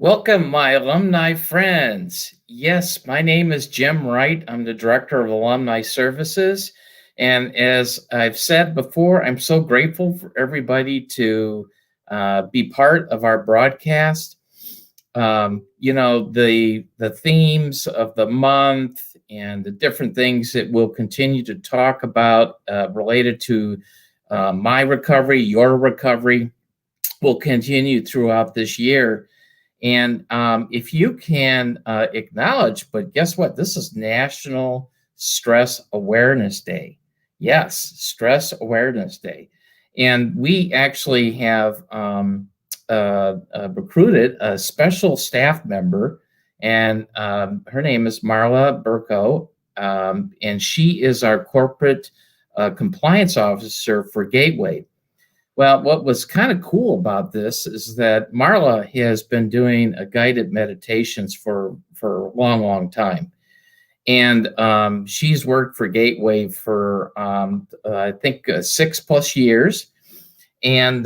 Welcome, my alumni friends. Yes, my name is Jim Wright. I'm the Director of Alumni Services. And as I've said before, I'm so grateful for everybody to be part of our broadcast. The themes of the month and the different things that we'll continue to talk about related to my recovery, your recovery, will continue throughout this year. And if you can acknowledge, but guess what? This is National Stress Awareness Day. Yes, Stress Awareness Day. And we actually have recruited a special staff member, and her name is Marla Berkow, and she is our corporate compliance officer for Gateway. Well, what was kind of cool about this is that Marla has been doing a guided meditations for a long, long time, and she's worked for Gateway for I think 6+ years, and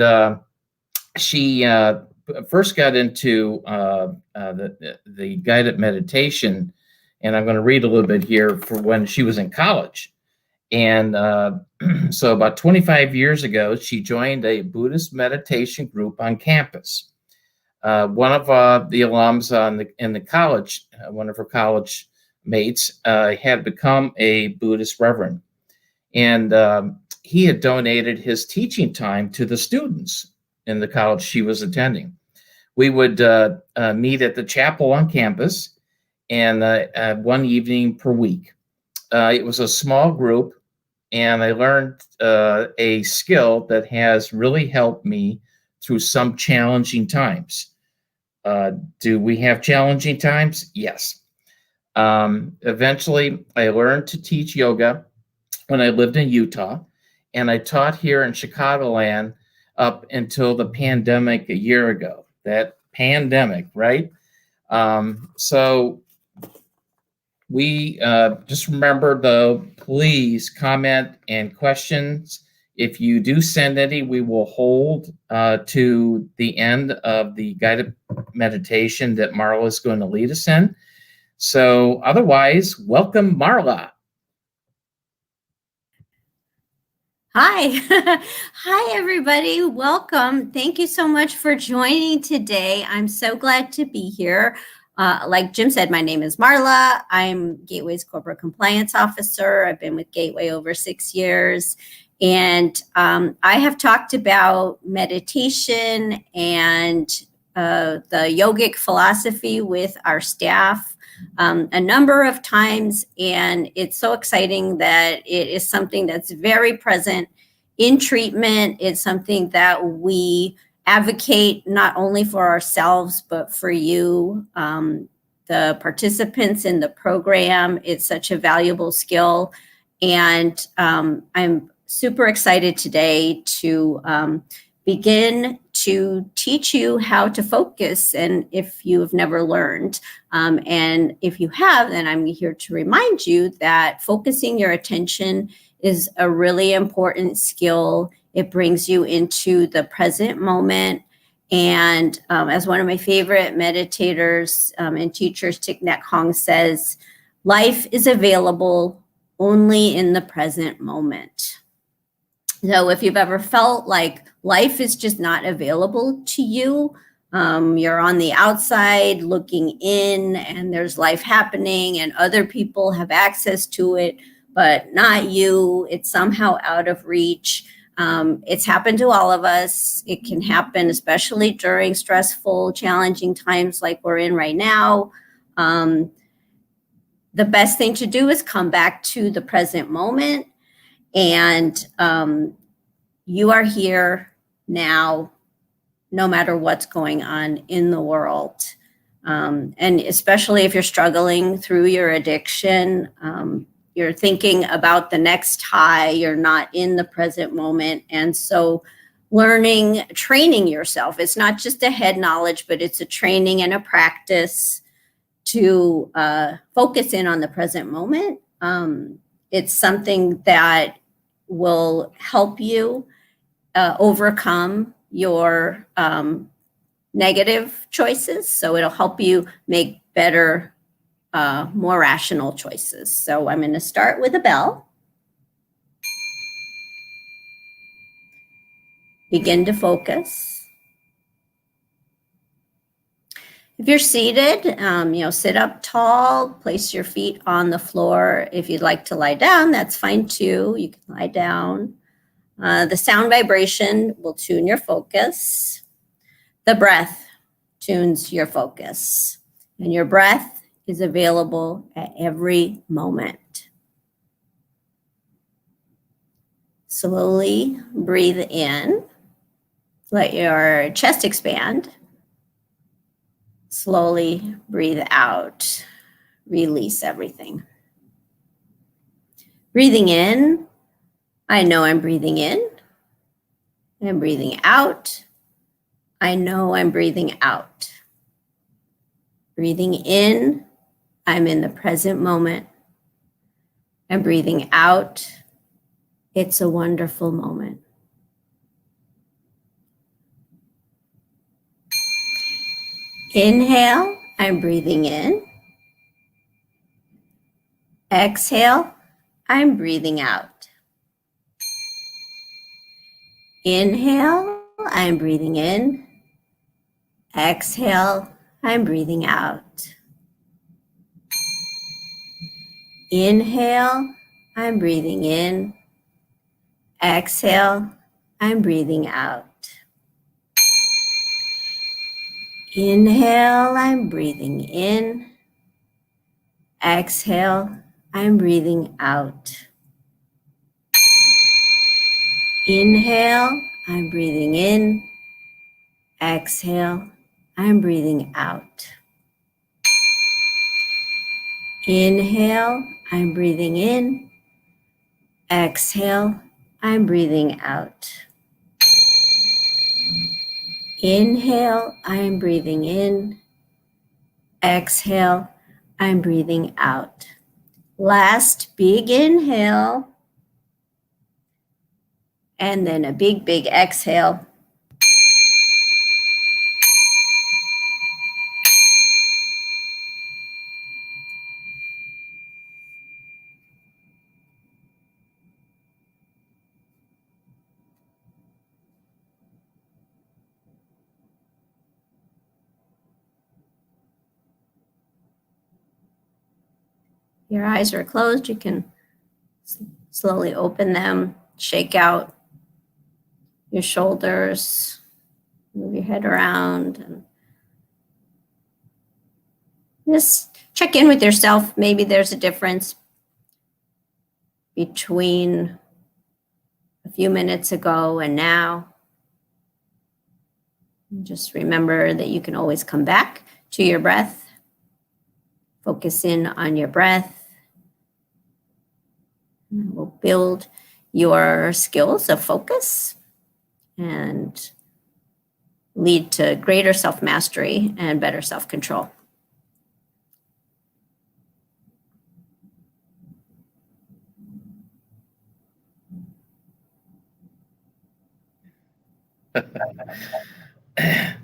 she first got into the guided meditation, and I'm going to read a little bit here for when she was in college. And so about 25 years ago, she joined a Buddhist meditation group on campus. One of the alums in the college, one of her college mates, had become a Buddhist reverend. And he had donated his teaching time to the students in the college she was attending. We would meet at the chapel on campus and one evening per week. It was a small group, and I learned a skill that has really helped me through some challenging times. Do we have challenging times? Yes. Eventually, I learned to teach yoga when I lived in Utah, and I taught here in Chicagoland up until the pandemic a year ago. That pandemic, right? So we just remember, though, please comment and questions. If you do send any, we will hold to the end of the guided meditation that Marla is going to lead us in. So otherwise, welcome, Marla. Hi. Hi, everybody. Welcome. Thank you so much for joining today. I'm so glad to be here. Like Jim said, my name is Marla. I'm Gateway's Corporate Compliance Officer. I've been with Gateway over 6 years. And I have talked about meditation and the yogic philosophy with our staff a number of times, and it's so exciting that it is something that's very present in treatment. It's something that we advocate not only for ourselves, but for you, the participants in the program. It's such a valuable skill, and I'm super excited today to begin to teach you how to focus, and if you've never learned. And if you have, then I'm here to remind you that focusing your attention is a really important skill. It brings you into the present moment. And as one of my favorite meditators and teachers, Thich Nhat Hanh, says, life is available only in the present moment. So if you've ever felt like life is just not available to you, you're on the outside looking in, and there's life happening and other people have access to it, but not you. It's somehow out of reach. It's happened to all of us. It can happen, especially during stressful, challenging times like we're in right now. The best thing to do is come back to the present moment. And you are here now, no matter what's going on in the world. And especially if you're struggling through your addiction, you're thinking about the next high, you're not in the present moment. And so training yourself, it's not just a head knowledge, but it's a training and a practice to focus in on the present moment. It's something that will help you overcome your negative choices. So it'll help you make better, more rational choices. So I'm going to start with a bell. Begin to focus. If you're seated, sit up tall, place your feet on the floor. If you'd like to lie down, that's fine too. You can lie down. The sound vibration will tune your focus. The breath tunes your focus. And your breath is available at every moment. Slowly breathe in. Let your chest expand. Slowly breathe out. Release everything. Breathing in. I know I'm breathing in. I'm breathing out. I know I'm breathing out. Breathing in. I'm in the present moment. I'm breathing out. It's a wonderful moment. Inhale, I'm breathing in. Exhale, I'm breathing out. Inhale, I'm breathing in. Exhale, I'm breathing out. Inhale, I'm breathing in. Exhale, I'm breathing out. Inhale, I'm breathing in. Exhale, I'm breathing out. Inhale, I'm breathing in. Exhale, I'm breathing out. Inhale, I'm breathing in. Exhale, I'm breathing out. Inhale, I'm breathing in. Exhale, I'm breathing out. Last big inhale. And then a big, big exhale. Your eyes are closed. You can slowly open them, shake out your shoulders, move your head around, and just check in with yourself. Maybe there's a difference between a few minutes ago and now. Just remember that you can always come back to your breath. Focus in on your breath. And we'll build your skills of focus and lead to greater self-mastery and better self-control.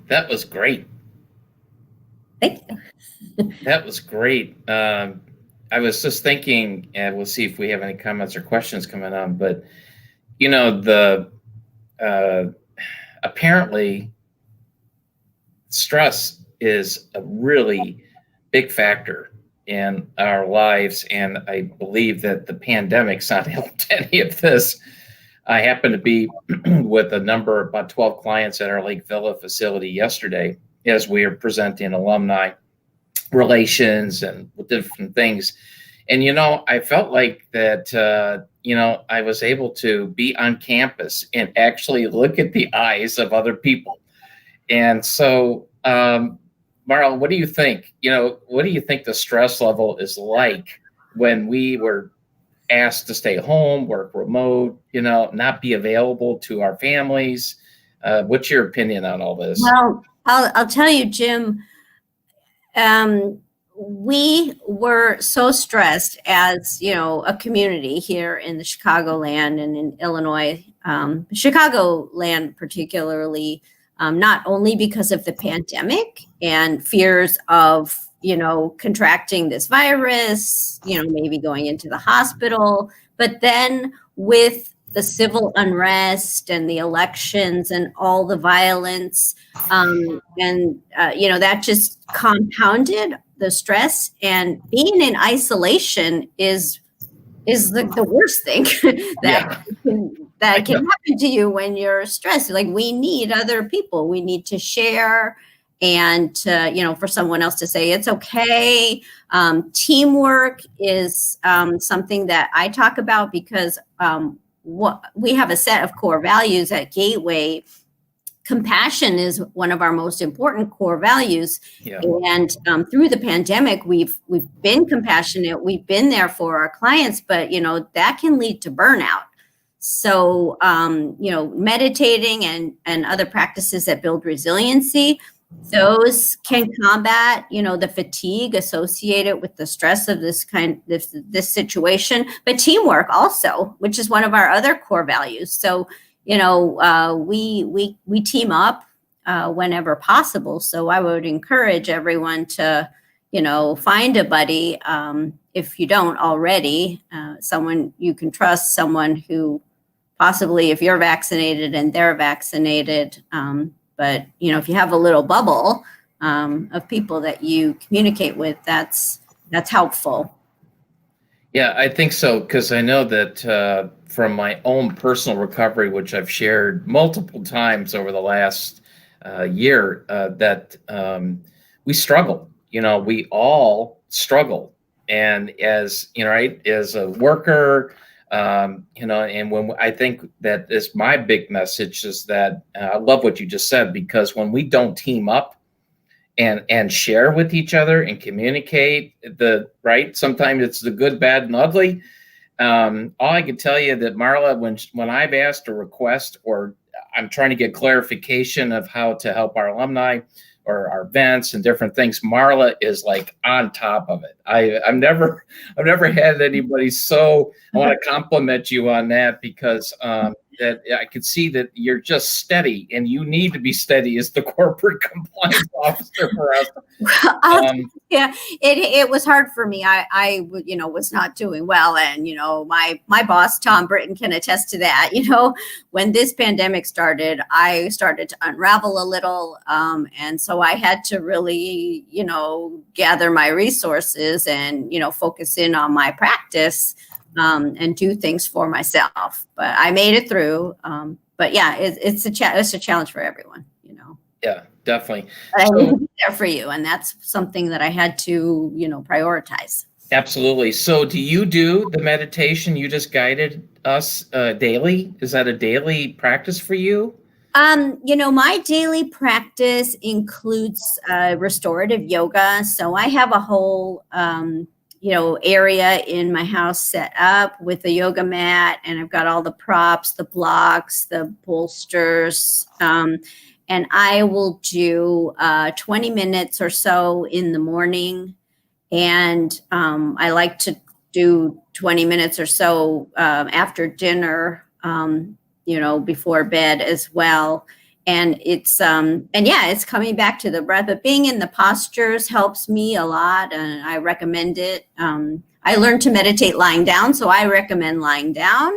That was great. Thank you. That was great. I was just thinking, and we'll see if we have any comments or questions coming on, but the apparently stress is a really big factor in our lives, and I believe that the pandemic's not helped any of this. I happened to be with about 12 clients at our Lake Villa facility yesterday as we are presenting alumni relations and different things. And, I felt like that, I was able to be on campus and actually look at the eyes of other people. And so, Marla, what do you think? What do you think the stress level is like when we were asked to stay home, work remote, not be available to our families? What's your opinion on all this? Well, I'll tell you, Jim, we were so stressed as, a community here in the Chicagoland and in Illinois, Chicagoland particularly, not only because of the pandemic and fears of, contracting this virus, maybe going into the hospital, but then with the civil unrest and the elections and all the violence, that just compounded the stress. And being in isolation is the worst thing that can happen to you when you're stressed. Like, we need other people. We need to share, and for someone else to say it's okay. Teamwork is something that I talk about, because we have a set of core values at Gateway. Compassion is one of our most important core values. Yeah. And through the pandemic, we've been compassionate. We've been there for our clients, but that can lead to burnout. So meditating and other practices that build resiliency, those can combat the fatigue associated with the stress of this situation. But teamwork also, which is one of our other core values. So we team up whenever possible. So I would encourage everyone to, find a buddy, if you don't already, someone you can trust, someone who possibly, if you're vaccinated and they're vaccinated, but if you have a little bubble of people that you communicate with, that's helpful. Yeah, I think so, because I know that from my own personal recovery, which I've shared multiple times over the last year, that we struggle. We all struggle, and as as a worker, and when I think that is my big message is that I love what you just said, because when we don't team up and share with each other and communicate sometimes it's the good, bad, and ugly. All I can tell you that, Marla, when I've asked a request, or I'm trying to get clarification of how to help our alumni or our events and different things, Marla is like on top of it. I've never had anybody so. I want to compliment you on that, because that I could see that you're just steady, and you need to be steady as the corporate compliance officer for us. Yeah, it was hard for me. I was not doing well, and my boss Tom Britton can attest to that. When this pandemic started, I started to unravel a little, and so I had to really gather my resources and focus in on my practice. And do things for myself, but I made it through. But yeah, it's a challenge for everyone, Yeah, definitely. But I need to be there for you, and that's something that I had to, prioritize. Absolutely. So, do you do the meditation you just guided us daily? Is that a daily practice for you? My daily practice includes restorative yoga. So I have a whole area in my house set up with a yoga mat, and I've got all the props, the blocks, the bolsters, and I will do 20 minutes or so in the morning, and I like to do 20 minutes or so after dinner, before bed as well. And it's coming back to the breath, but being in the postures helps me a lot, and I recommend it. I learned to meditate lying down, so I recommend lying down.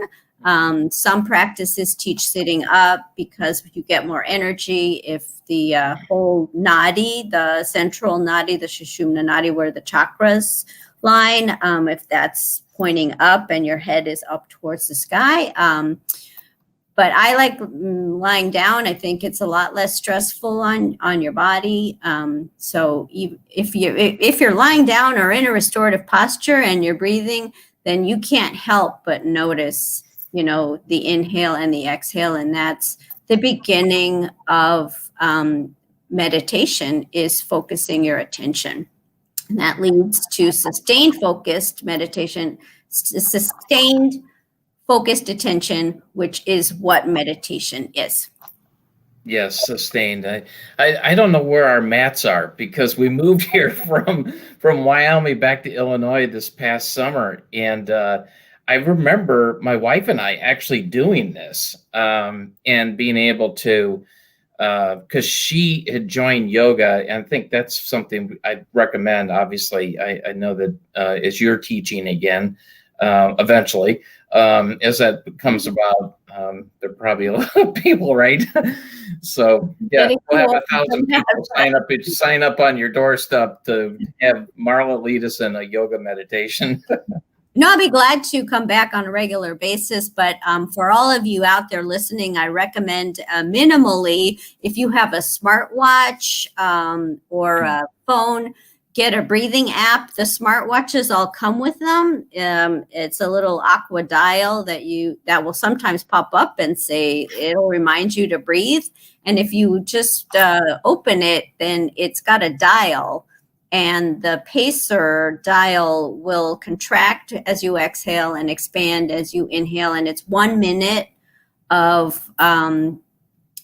Some practices teach sitting up because you get more energy if the whole nadi, the central nadi, the Sushumna nadi, where the chakras line, if that's pointing up and your head is up towards the sky. But I like lying down. I think it's a lot less stressful on your body. So if you're lying down or in a restorative posture and you're breathing, then you can't help but notice, the inhale and the exhale. And that's the beginning of meditation, is focusing your attention. And that leads to sustained focused meditation, sustained focused attention, which is what meditation is. Yes, sustained. I don't know where our mats are, because we moved here from Wyoming back to Illinois this past summer, and I remember my wife and I actually doing this, and being able to because she had joined yoga, and I think that's something I'd recommend. Obviously, I know that as you're teaching again, eventually, as that comes about, there are probably a lot of people, right? So yeah, we'll have 1,000 people sign up on your doorstep to have Marla lead us in a yoga meditation. No, I'll be glad to come back on a regular basis. But for all of you out there listening, I recommend minimally, if you have a smartwatch or a phone, get a breathing app. The smartwatches all come with them. It's a little aqua dial that will sometimes pop up and say it'll remind you to breathe. And if you just open it, then it's got a dial. And the pacer dial will contract as you exhale and expand as you inhale. And it's 1 minute of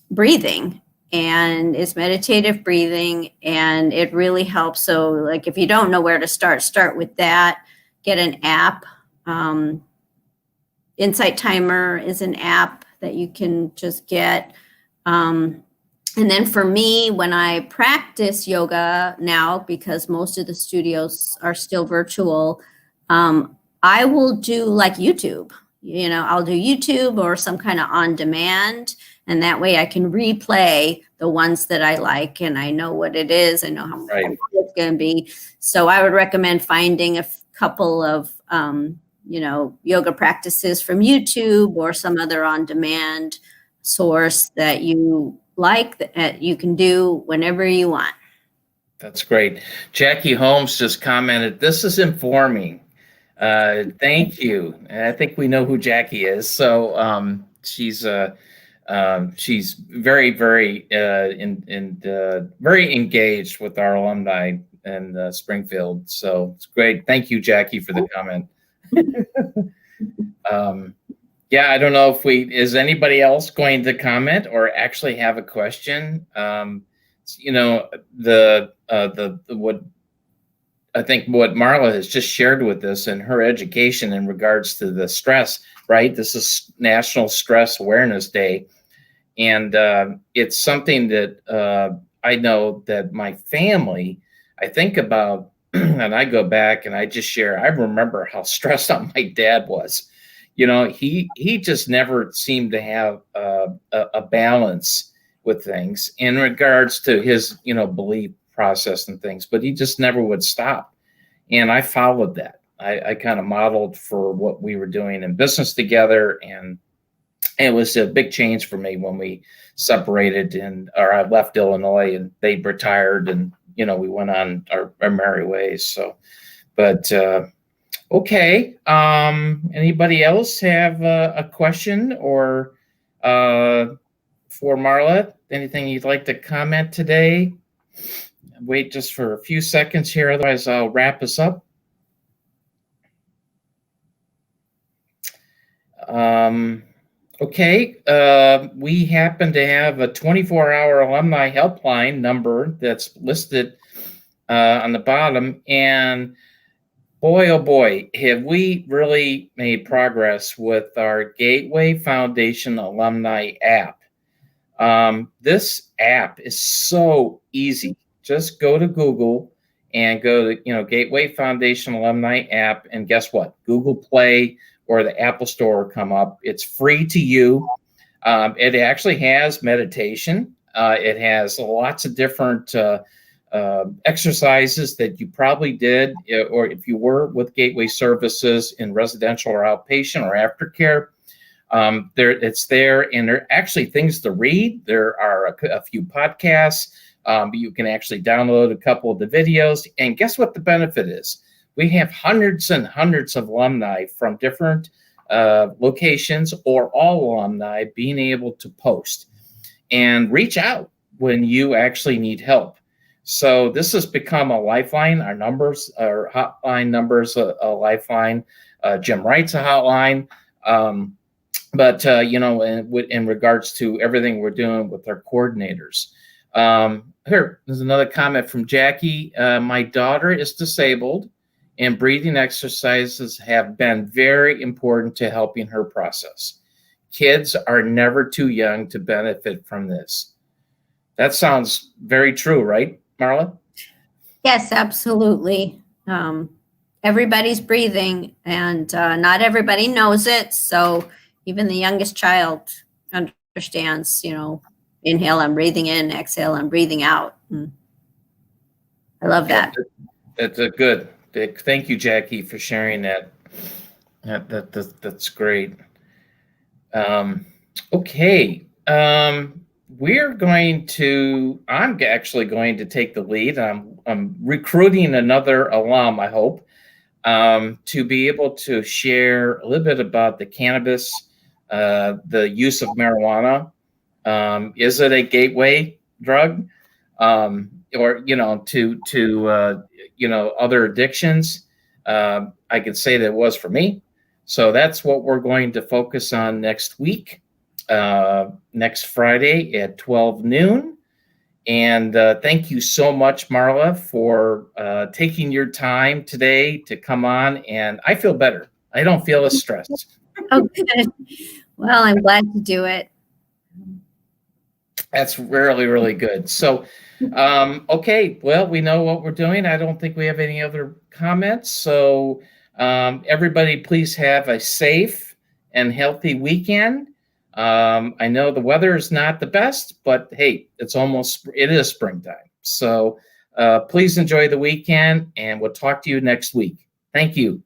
breathing. And it's meditative breathing. And it really helps. So, like, if you don't know where to start with that. Get an app. Insight Timer is an app that you can just get. And then for me, when I practice yoga now, because most of the studios are still virtual, I will do like YouTube. I'll do YouTube or some kind of on demand. And that way I can replay the ones that I like and I know what it is. I know how much it's going to be. So I would recommend finding a couple of, yoga practices from YouTube or some other on demand source that you like, that you can do whenever you want. That's great. Jackie Holmes just commented, "This is informing." Thank you. And I think we know who Jackie is. So she's very, very very engaged with our alumni in Springfield. So it's great. Thank you, Jackie, for the comment. Yeah, I don't know if is anybody else going to comment or actually have a question? What I think what Marla has just shared with us in her education in regards to the stress, right? This is National Stress Awareness Day. And it's something that I know that my family, I think about, and I go back and I just share, I remember how stressed out my dad was. He just never seemed to have a balance with things in regards to his, belief process and things, but he just never would stop. And I followed that. I kind of modeled for what we were doing in business together. And it was a big change for me when we separated or I left Illinois and they retired and, we went on our merry ways. So, but, okay. Anybody else have a question or for Marla? Anything you'd like to comment today? Wait just for a few seconds here, otherwise I'll wrap us up. Okay. We happen to have a 24-hour alumni helpline number that's listed on the bottom, and boy, oh boy, have we really made progress with our Gateway Foundation Alumni app. This app is so easy. Just go to Google and go to, Gateway Foundation Alumni app, and guess what? Google Play or the Apple Store will come up. It's free to you. It actually has meditation. It has lots of different exercises that you probably did, or if you were with Gateway Services in residential or outpatient or aftercare, it's there, and there are actually things to read. There are a few podcasts. You can actually download a couple of the videos, and guess what the benefit is? We have hundreds and hundreds of alumni from different locations or all alumni being able to post and reach out when you actually need help. So this has become a lifeline. Our numbers, our hotline numbers, a lifeline. Jim Wright's a hotline. But in regards to everything we're doing with our coordinators. Here, there's another comment from Jackie. My daughter is disabled, and breathing exercises have been very important to helping her process. Kids are never too young to benefit from this. That sounds very true, right, Marla? Yes, absolutely. Everybody's breathing, and not everybody knows it. So even the youngest child understands, inhale, I'm breathing in, exhale, I'm breathing out. I love that. That's a good. Thank you, Jackie, for sharing that. That's great. Okay. We're going to. I'm actually going to take the lead. I'm recruiting another alum, I hope, to be able to share a little bit about the cannabis, the use of marijuana. Is it a gateway drug, or to other addictions? I could say that it was for me. So that's what we're going to focus on next week, next Friday at 12 noon. And thank you so much, Marla, for taking your time today to come on. And I feel better. I don't feel as stressed. Oh, good. Well, I'm glad to do it. That's really, really good. So, okay, well, we know what we're doing. I don't think we have any other comments. So, everybody, please have a safe and healthy weekend. I know the weather is not the best, but hey, it is springtime. So, please enjoy the weekend, and we'll talk to you next week. Thank you.